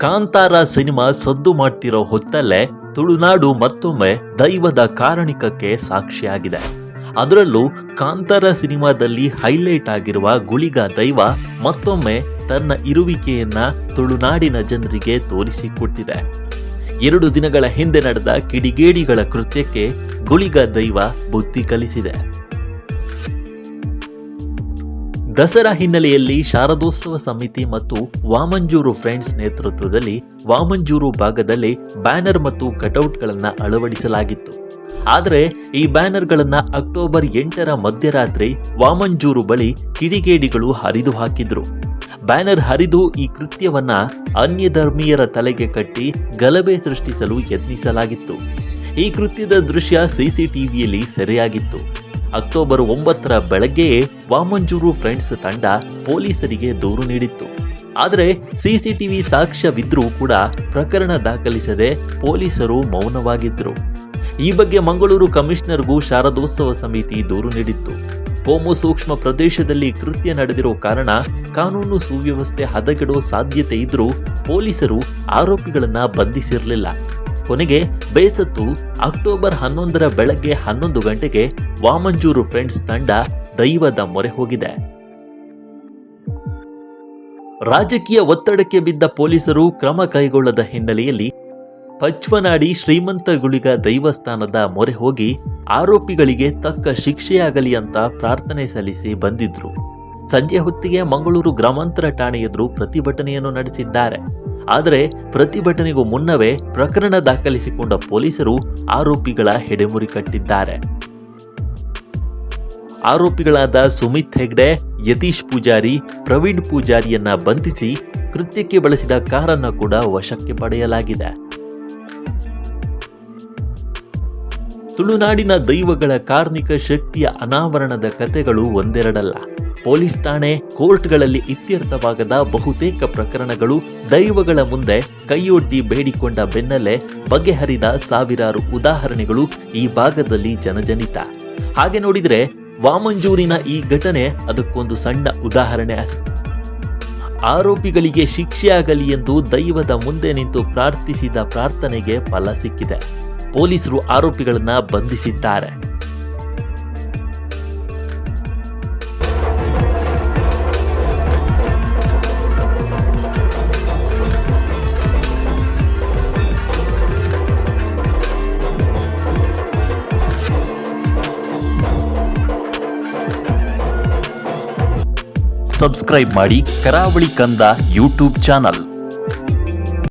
Kantara cinema ಸದ್ದು ಮಾಡ್ತಿರೋ ಹೊತ್ತಲ್ಲೇ ತುಳುನಾಡು ಮತ್ತೊಮ್ಮೆ ದೈವದ ಕಾರಣಿಕಕ್ಕೆ ಸಾಕ್ಷಿಯಾಗಿದೆ. ಅದರಲ್ಲೂ ಕಾಂತಾರ ಸಿನಿಮಾದಲ್ಲಿ ಹೈಲೈಟ್ ಆಗಿರುವ ಗುಳಿಗ ದೈವ ಮತ್ತೊಮ್ಮೆ ತನ್ನ ಇರುವಿಕೆಯನ್ನ ತುಳುನಾಡಿನ ಜನರಿಗೆ ತೋರಿಸಿಕೊಟ್ಟಿದೆ. 2 ದಿನಗಳ ಹಿಂದೆ ನಡೆದ ಕಿಡಿಗೇಡಿಗಳ ಕೃತ್ಯಕ್ಕೆ ಗುಳಿಗ ದೈವ ಬುದ್ಧಿ ಕಲಿಸಿದೆ. ದಸರಾ ಹಿನ್ನೆಲೆಯಲ್ಲಿ ಶಾರದೋತ್ಸವ ಸಮಿತಿ ಮತ್ತು ವಾಮಂಜೂರು ಫ್ರೆಂಡ್ಸ್ ನೇತೃತ್ವದಲ್ಲಿ ವಾಮಂಜೂರು ಭಾಗದಲ್ಲಿ ಬ್ಯಾನರ್ ಮತ್ತು ಕಟೌಟ್ಗಳನ್ನು ಅಳವಡಿಸಲಾಗಿತ್ತು. ಆದರೆ ಈ ಬ್ಯಾನರ್ಗಳನ್ನು ಅಕ್ಟೋಬರ್ 8ರ ಮಧ್ಯರಾತ್ರಿ ವಾಮಂಜೂರು ಬಳಿ ಕಿಡಿಗೇಡಿಗಳು ಹರಿದು ಹಾಕಿದ್ರು. ಬ್ಯಾನರ್ ಹರಿದು ಈ ಕೃತ್ಯವನ್ನ ಅನ್ಯ ಧರ್ಮೀಯರ ತಲೆಗೆ ಕಟ್ಟಿ ಗಲಭೆ ಸೃಷ್ಟಿಸಲು ಯತ್ನಿಸಲಾಗಿತ್ತು. ಈ ಕೃತ್ಯದ ದೃಶ್ಯ ಸಿಸಿಟಿವಿಯಲ್ಲಿ ಸೆರೆಯಾಗಿತ್ತು. ಅಕ್ಟೋಬರ್ 9ರ ಬೆಳಗ್ಗೆಯೇ ವಾಮಂಜೂರು ಫ್ರೆಂಡ್ಸ್ ತಂಡ ಪೊಲೀಸರಿಗೆ ದೂರು ನೀಡಿತ್ತು. ಆದರೆ ಸಿಸಿಟಿವಿ ಸಾಕ್ಷ್ಯವಿದ್ರೂ ಕೂಡ ಪ್ರಕರಣ ದಾಖಲಿಸದೆ ಪೊಲೀಸರು ಮೌನವಾಗಿದ್ದರು. ಈ ಬಗ್ಗೆ ಮಂಗಳೂರು ಕಮಿಷನರ್ಗೂ ಶಾರದೋತ್ಸವ ಸಮಿತಿ ದೂರು ನೀಡಿತ್ತು. ಕೋಮು ಸೂಕ್ಷ್ಮ ಪ್ರದೇಶದಲ್ಲಿ ಕೃತ್ಯ ನಡೆದಿರೋ ಕಾರಣ ಕಾನೂನು ಸುವ್ಯವಸ್ಥೆ ಹದಗೆಡೋ ಸಾಧ್ಯತೆ ಇದ್ರೂ ಪೊಲೀಸರು ಆರೋಪಿಗಳನ್ನ ಬಂಧಿಸಿರಲಿಲ್ಲ. ಕೊನೆಗೆ ಬೇಸತ್ತು ಅಕ್ಟೋಬರ್ 11ರ ಬೆಳಗ್ಗೆ 11 ಗಂಟೆಗೆ ವಾಮಂಜೂರು ಫ್ರೆಂಡ್ಸ್ ತಂಡ ದೈವದ ಮೊರೆ ಹೋಗಿದೆ. ರಾಜಕೀಯ ಒತ್ತಡಕ್ಕೆ ಬಿದ್ದ ಪೊಲೀಸರು ಕ್ರಮ ಕೈಗೊಳ್ಳದ ಹಿನ್ನೆಲೆಯಲ್ಲಿ ಪಚ್ವನಾಡಿ ಶ್ರೀಮಂತ ಗುಳಿಗ ದೈವಸ್ಥಾನದ ಮೊರೆ ಹೋಗಿ ಆರೋಪಿಗಳಿಗೆ ತಕ್ಕ ಶಿಕ್ಷೆಯಾಗಲಿ ಅಂತ ಪ್ರಾರ್ಥನೆ ಸಲ್ಲಿಸಿ ಬಂದಿದ್ರು. ಸಂಜೆ ಹೊತ್ತಿಗೆ ಮಂಗಳೂರು ಗ್ರಾಮಾಂತರ ಠಾಣೆ ಎದುರು ಪ್ರತಿಭಟನೆಯನ್ನು ನಡೆಸಿದ್ದಾರೆ. ಆದರೆ ಪ್ರತಿಭಟನೆಗೂ ಮುನ್ನವೇ ಪ್ರಕರಣ ದಾಖಲಿಸಿಕೊಂಡ ಪೊಲೀಸರು ಆರೋಪಿಗಳ ಹೆಡೆಮುರಿ ಕಟ್ಟಿದ್ದಾರೆ. ಆರೋಪಿಗಳಾದ ಸುಮಿತ್ ಹೆಗ್ಡೆ, ಯತೀಶ್ ಪೂಜಾರಿ, ಪ್ರವೀಣ್ ಪೂಜಾರಿಯನ್ನ ಬಂಧಿಸಿ ಕೃತ್ಯಕ್ಕೆ ಬಳಸಿದ ಕಾರನ್ನು ಕೂಡ ವಶಕ್ಕೆ ಪಡೆಯಲಾಗಿದೆ. ತುಳುನಾಡಿನ ದೈವಗಳ ಕಾರ್ಮಿಕ ಶಕ್ತಿಯ ಅನಾವರಣದ ಕಥೆಗಳು ಒಂದೆರಡಲ್ಲ. ಪೊಲೀಸ್ ಠಾಣೆ, ಕೋರ್ಟ್ಗಳಲ್ಲಿ ಇತ್ಯರ್ಥವಾಗದ ಬಹುತೇಕ ಪ್ರಕರಣಗಳು ದೈವಗಳ ಮುಂದೆ ಕೈಯೊಡ್ಡಿ ಬೇಡಿಕೊಂಡ ಬೆನ್ನಲ್ಲೇ ಬಗೆಹರಿದ ಸಾವಿರಾರು ಉದಾಹರಣೆಗಳು ಈ ಭಾಗದಲ್ಲಿ ಜನಜನಿತ. ಹಾಗೆ ನೋಡಿದರೆ ವಾಮಂಜೂರಿನ ಈ ಘಟನೆ ಅದಕ್ಕೊಂದು ಸಣ್ಣ ಉದಾಹರಣೆ ಅಷ್ಟೆ. ಆರೋಪಿಗಳಿಗೆ ಶಿಕ್ಷೆಯಾಗಲಿ ಎಂದು ದೈವದ ಮುಂದೆ ನಿಂತು ಪ್ರಾರ್ಥಿಸಿದ ಪ್ರಾರ್ಥನೆಗೆ ಫಲ ಸಿಕ್ಕಿದೆ. ಪೊಲೀಸರು ಆರೋಪಿಗಳನ್ನ ಬಂಧಿಸಿದ್ದಾರೆ. ಸಬ್ಸ್ಕ್ರೈಬ್ ಮಾಡಿ ಕರಾವಳಿ ಕಂದ ಯೂಟ್ಯೂಬ್ ಚಾನಲ್.